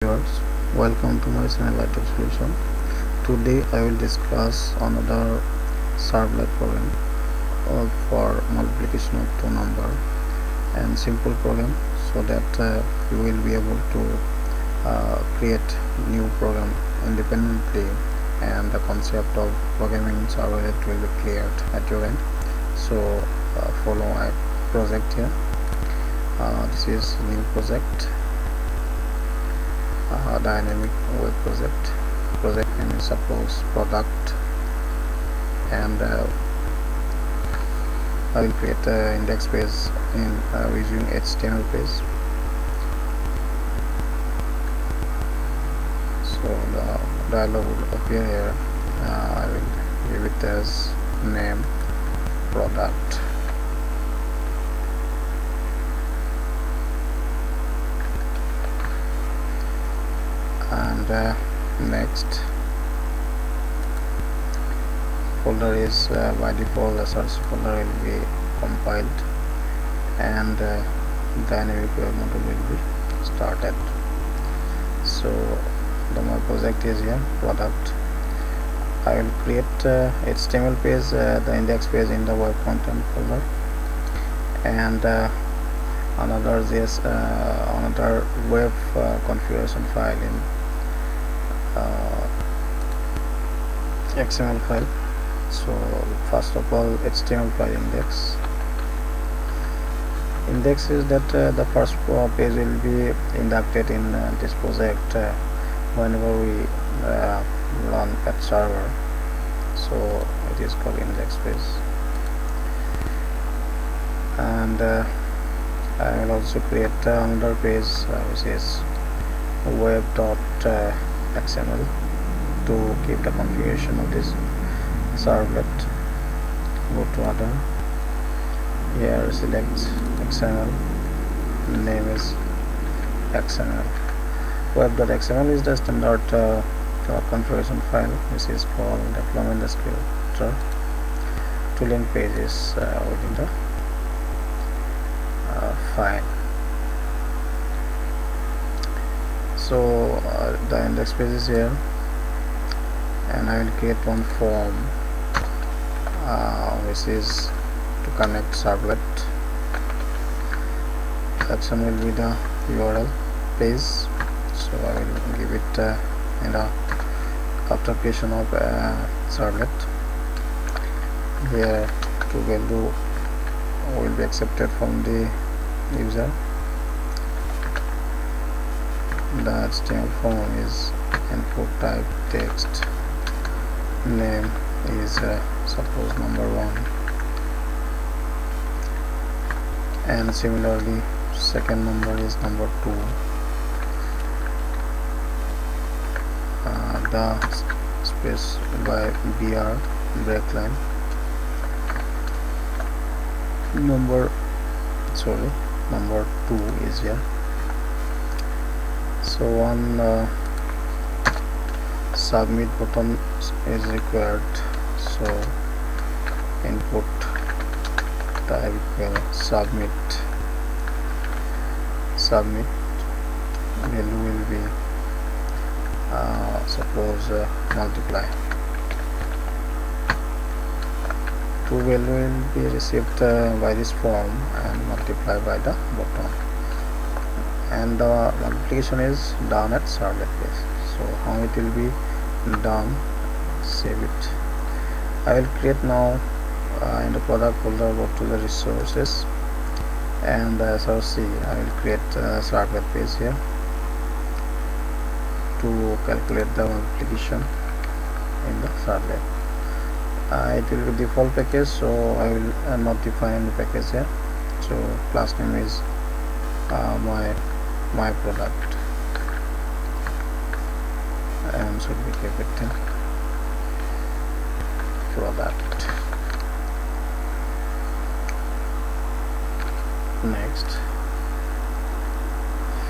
Viewers, welcome to my channel itechsolution. Today I will discuss another servlet program for multiplication of two number and simple program, so that you will be able to create new program independently, and the concept of programming servlet will be cleared at your end. So follow my project here. This is new project, dynamic web project name is suppose product, and I will create an index page in using HTML page. So the dialog will appear here. I will give it as name product. And next folder is by default the search folder will be compiled, and dynamic web module will be started. So my project is here product. I will create HTML page, the index page in the web content folder, and another web configuration file in XML file. So first of all, HTML file index is that the first page will be inducted in this project whenever we run at server. So it is called index page. And I will also create another page which is web.xml to keep the configuration of this servlet. Go to other, here select XML, name is XML. Web.xml is the standard configuration file. This is called deployment descriptor to link pages within the file. So the index page is here, and I will create one form which is to connect servlet. Section will be the URL page, so I will give it in the after creation of servlet. Here to value will be accepted from the user. The HTML form is input type text, name is suppose number 1, and similarly second number is number 2. The space by BR break line number 2 is here. So one submit button is required, so input type submit value will be suppose multiply. Two value will be received by this form and multiplied by the button, and the multiplication is done at servlet page. So how it will be done, save it. I will create now in the product folder, go to the resources, and search C. I will create a servlet page here to calculate the multiplication in the servlet. It will be default package, so I will not define any package here. So class name is my product, and should be kept it product. Next,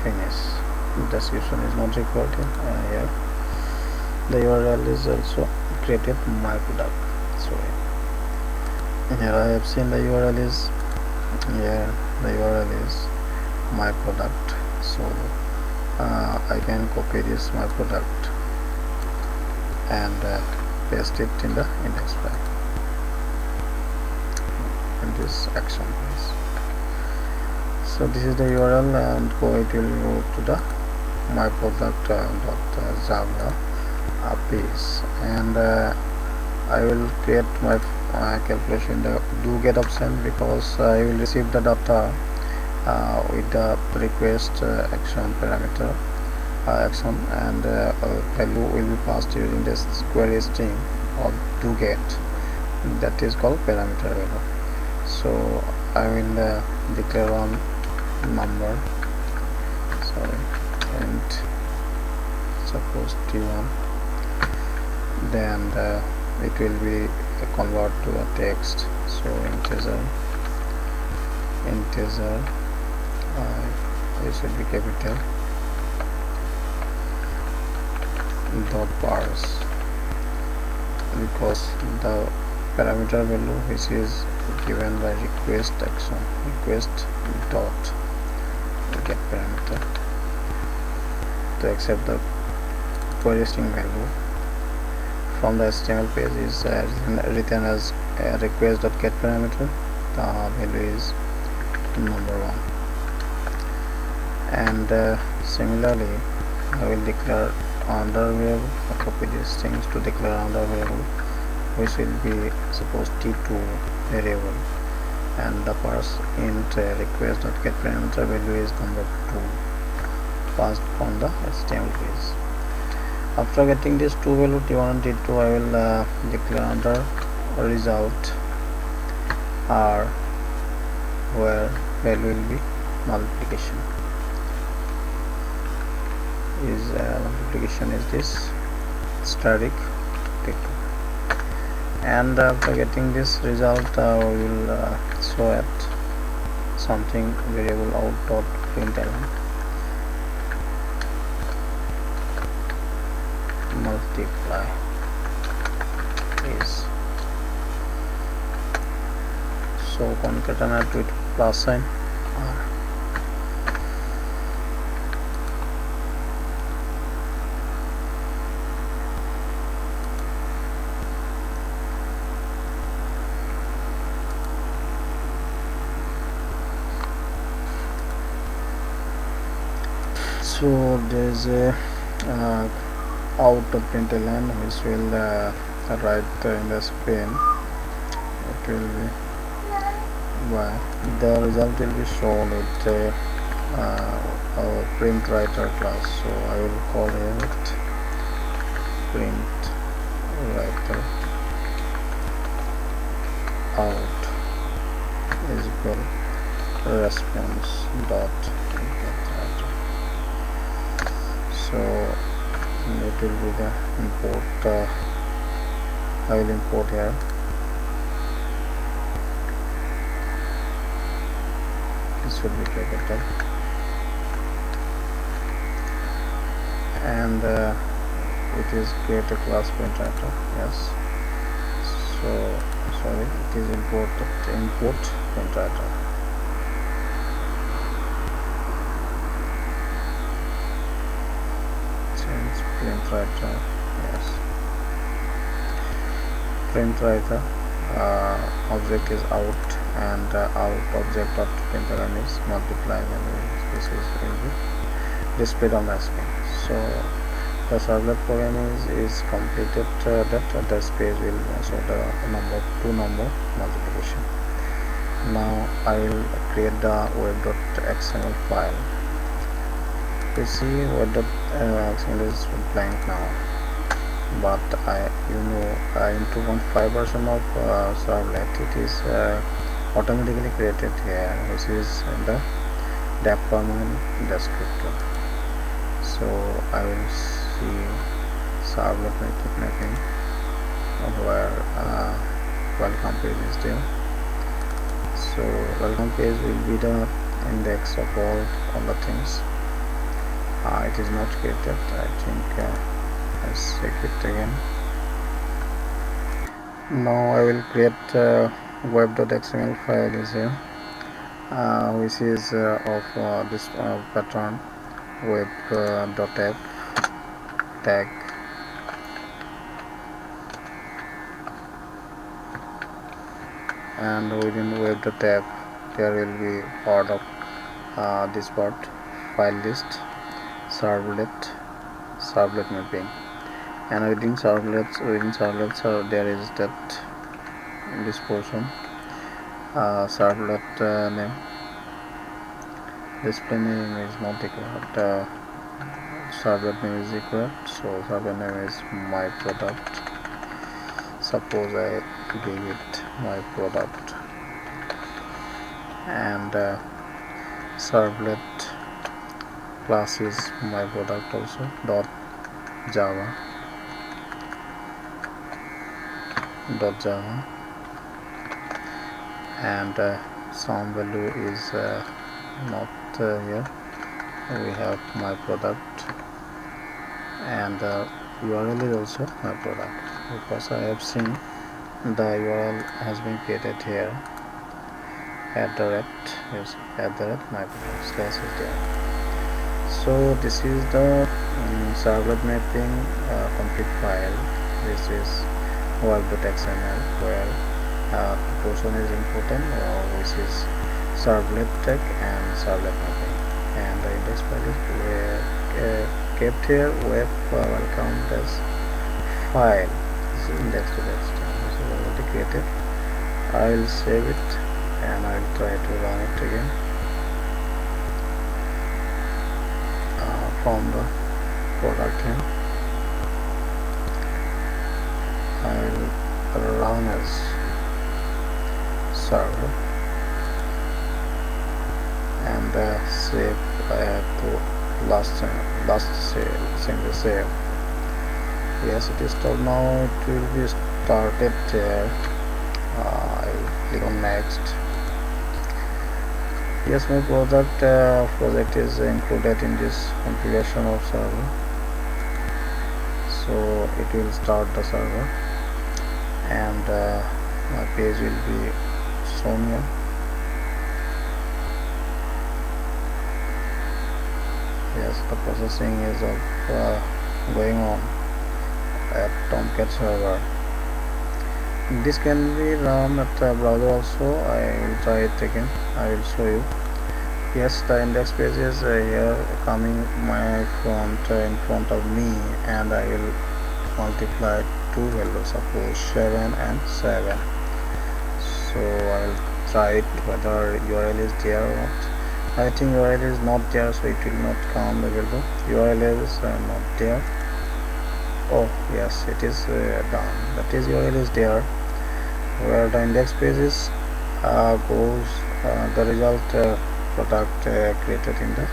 finish. Description is not required here. The URL is also created my product. So here I have seen the URL is here, the URL is my product. So I can copy this my product and paste it in the index file in this action page. So this is the URL, and it will go to the my product .java page, and I will create my calculation the do get option, because I will receive the data with the request action parameter action, and value will be passed using this query string of do get, that is called parameter value. So I will declare one number, and suppose t1, then it will be convert to a text. So integer it should be capital dot parse, because the parameter value which is given by request action, request dot get parameter to accept the query string value from the HTML page is written as request dot get parameter. The value is number 1, and similarly I will declare another variable. I copy these things to declare another variable which will be suppose t2 variable, and the parse int request dot get parameter value is number 2 passed on the HTML page. After getting this two value t1 and t2, I will declare another result r, where value will be multiplication. Multiplication is this static t2, and after getting this result we will show at something variable out dot println multiply is, so concatenate with plus sign r. So there is a out of println which will write in the screen. It will be why the result will be shown with our print writer class. So I will call it print writer out is equal response dot get writer. So it will be the import. I will import here. This should be capital, and it is create a class print writer. Yes. So sorry, it is import print writer. Print writer, yes. Print writer object is out, and out object of println is multiply value. This is will be displayed on the screen. So the servlet program is completed. That this page will show the two number multiplication. Now I will create the web.xml file. You see web.xml is blank now, but in 2.5 version of servlet it is automatically created here, which is the deployment descriptor. So I will see servlet method mapping where welcome page is there. So welcome page will be the index of all the things. It is not created. I think let's check it again. Now I will create web.xml file is here, which is of this pattern web.app tag, and within web.app there will be part of this part, file list, servlet mapping, and within servlets there is that this portion, servlet name. Display name is not required, servlet name is required, so servlet name is my product. Suppose I give it my product, and servlet class is my product also, .java, and some value is not here. We have my product, and URL is also my product, because I have seen the URL has been created here, my product slash is there. So this is the servlet mapping complete file. This is web.xml, where the portion is important, which is servlet tag and servlet mapping, and the index file is kept here. Web welcome as file. This is index.txt. This is already created. I will save it and I will try to run it again from the product here. I will run as server and save. I have to last single save. Yes, it is stored now. It will be started here. I will click on next. Yes, my project is included in this configuration of server, so it will start the server, and my page will be shown here. Yes, the processing is going on at Tomcat server. This can be run at the browser also. I will try it again. I will show you. Yes, the index page is here coming my front in front of me, and I will multiply two values, suppose 7 and 7. So I will try it whether URL is there or not. I think URL is not there, so it will not count the value. URL is not there. Oh yes, it is done. That is, URL is there. Where the index page is goes the result product created in the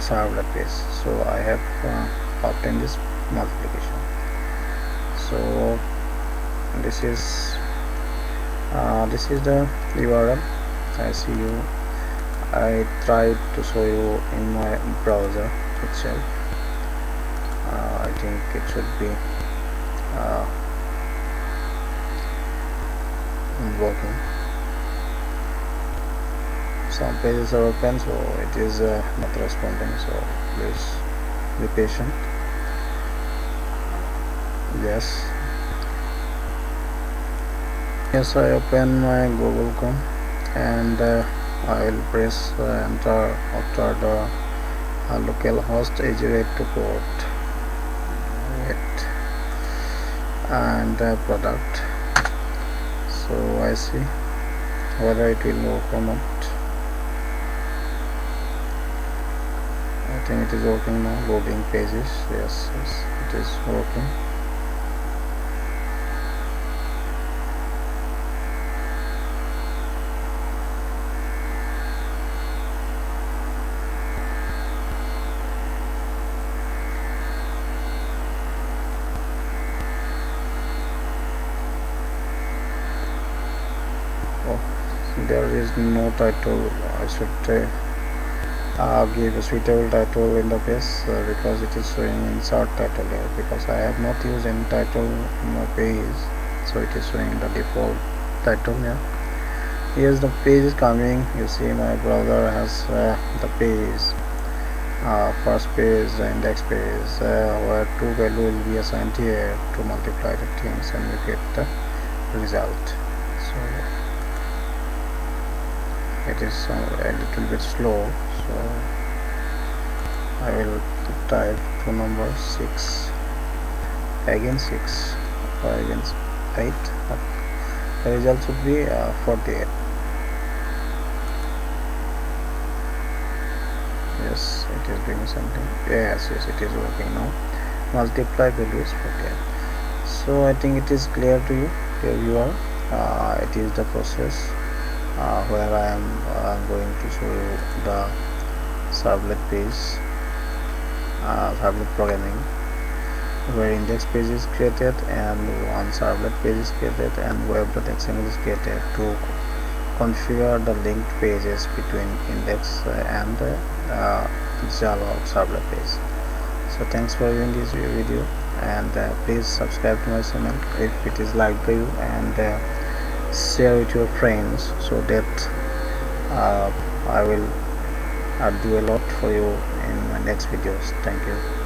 servlet page. So I have obtained this multiplication. So this is the URL. I tried to show you in my browser itself. I think it should be working. Some pages are open, so it is not responding, so please be patient. Yes, I open my Google Chrome, and I will press enter after the localhost 8082 port and product. So I see whether it will work or not. I think it is working now. Loading pages. Yes, it is working. There is no title. I should give a suitable title in the page, because it is showing insert title here, because I have not used any title in my page, so it is showing the default title here. Here's the page is coming. You see my browser has the page first page, the index page, where two value will be assigned here to multiply the things and we get the result. So it is a little bit slow, so I will type to number 6, again 6, or again 8. The result should be 48. Yes, it is doing something. Yes, it is working now. Multiply value is 48. So I think it is clear to you, dear viewer. It is the process where I am going to show you the servlet page, servlet programming, where index page is created and one servlet page is created and web.xml is created to configure the linked pages between index and Java servlet page. So thanks for viewing this video, and please subscribe to my channel if it is liked by you, and share with your friends so that I will do a lot for you in my next videos. Thank you.